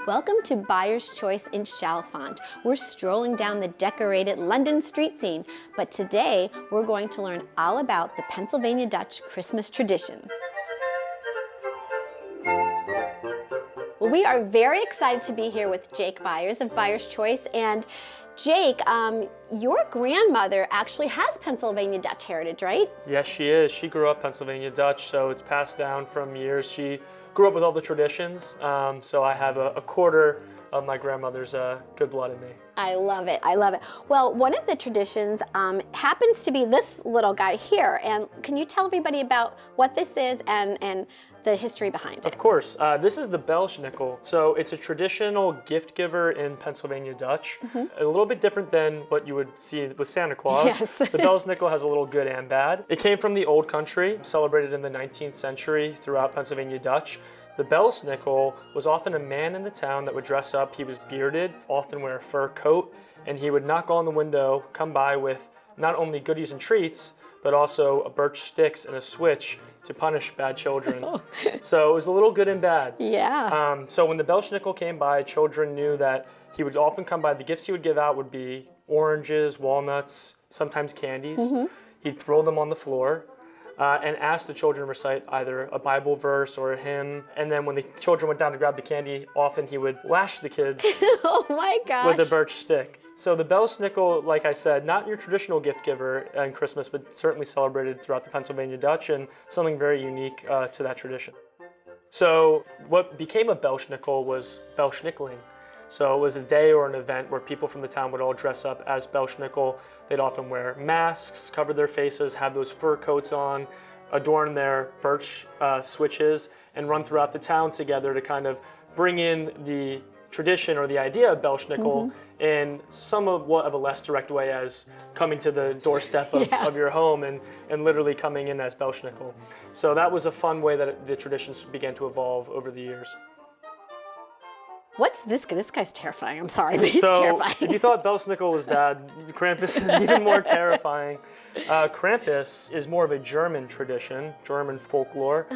Welcome to Buyer's Choice in Chalfont. We're strolling down the decorated London street scene, but today we're going to learn all about the Pennsylvania Dutch Christmas traditions. Well, we are very excited to be here with Jake Byers of Buyer's Choice. And Jake, your grandmother actually has Pennsylvania Dutch heritage, right? Yes, she is. She grew up Pennsylvania Dutch, so it's passed down from years. She grew up with all the traditions, so I have a quarter of my grandmother's good blood in me. I love it. I love it. Well, one of the traditions happens to be this little guy here. And can you tell everybody about what this is and the history behind it? Of course. This is the Belsnickel. So it's a traditional gift giver in Pennsylvania Dutch. A little bit different than what you would see with Santa Claus. Yes. The Belsnickel has a little good and bad. It came from the Old Country, celebrated in the 19th century throughout Pennsylvania Dutch. The Belsnickel was often a man in the town that would dress up. He was bearded, often wear a fur coat, and he would knock on the window, come by with not only goodies and treats, but also a birch sticks and a switch to punish bad children. So it was a little good and bad. Yeah. So when the Belsnickel came by, children knew that he would often come by. The gifts he would give out would be oranges, walnuts, sometimes candies. He'd throw them on the floor. And ask the children to recite either a Bible verse or a hymn. And then when the children went down to grab the candy, often he would lash the kids Oh my gosh. with a birch stick. So the Belsnickel, like I said, not your traditional gift giver in Christmas, but certainly celebrated throughout the Pennsylvania Dutch and something very unique to that tradition. So what became a Belsnickel was Belsnickeling. So it was a day or an event where people from the town would all dress up as Belsnickel. They'd often wear masks, cover their faces, have those fur coats on, adorn their birch switches, and run throughout the town together to kind of bring in the tradition or the idea of Belsnickel in somewhat of a less direct way, as coming to the doorstep of your home and literally coming in as Belsnickel. So that was a fun way that the traditions began to evolve over the years. What's this guy? This guy's terrifying. I'm sorry, but he's terrifying. If you thought Belsnickel was bad, Krampus is even more terrifying. Krampus is more of a German tradition, German folklore.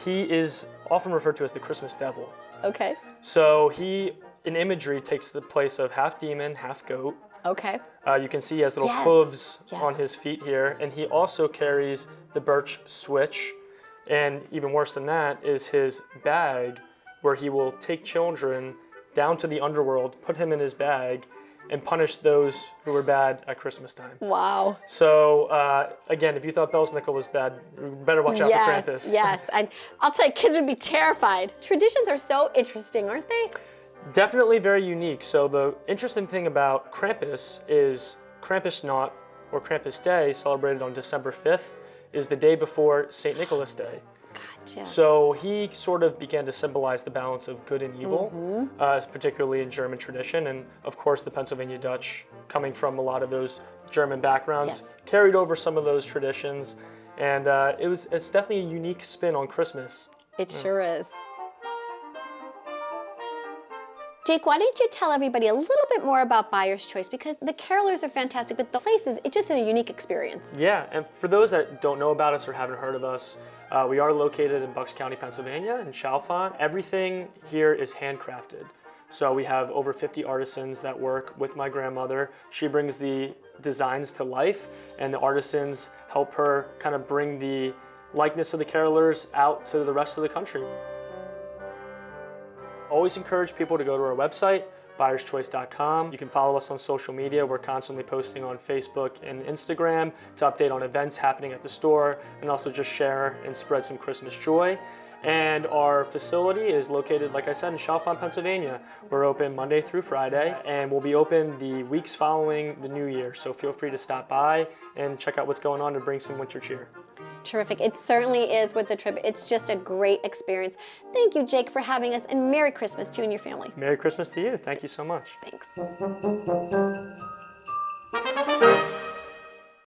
He is often referred to as the Christmas devil. Okay. So he, in imagery, takes the place of half demon, half goat. Okay. You can see he has little hooves on his feet here, and he also carries the birch switch. And even worse than that is his bag, where he will take children down to the underworld, put him in his bag, and punish those who were bad at Christmas time. Wow. So again, if you thought Belsnickel was bad, you better watch out for Krampus. Yes, and I'll tell you, kids would be terrified. Traditions are so interesting, aren't they? Definitely very unique. So the interesting thing about Krampus is Krampusnacht, or Krampus Day, celebrated on December 5th, is the day before St. Nicholas Day. Gotcha. So he sort of began to symbolize the balance of good and evil, particularly in German tradition. And of course, the Pennsylvania Dutch, coming from a lot of those German backgrounds, carried over some of those traditions. And it's definitely a unique spin on Christmas. It sure is. Jake, why don't you tell everybody a little bit more about Buyer's Choice? Because the carolers are fantastic, but the place is just a unique experience. Yeah, and for those that don't know about us or haven't heard of us, we are located in Bucks County, Pennsylvania, in Chalfont. Everything here is handcrafted. So we have over 50 artisans that work with my grandmother. She brings the designs to life, and the artisans help her kind of bring the likeness of the carolers out to the rest of the country. Always encourage people to go to our website, buyerschoice.com. You can follow us on social media. We're constantly posting on Facebook and Instagram to update on events happening at the store and also just share and spread some Christmas joy. And our facility is located, like I said, in Chalfont, Pennsylvania. We're open Monday through Friday, and we'll be open the weeks following the new year. So feel free to stop by and check out what's going on and bring some winter cheer. Terrific. It certainly is worth the trip. It's just a great experience. Thank you, Jake, for having us, and Merry Christmas to you and your family. Merry Christmas to you. Thank you so much. Thanks.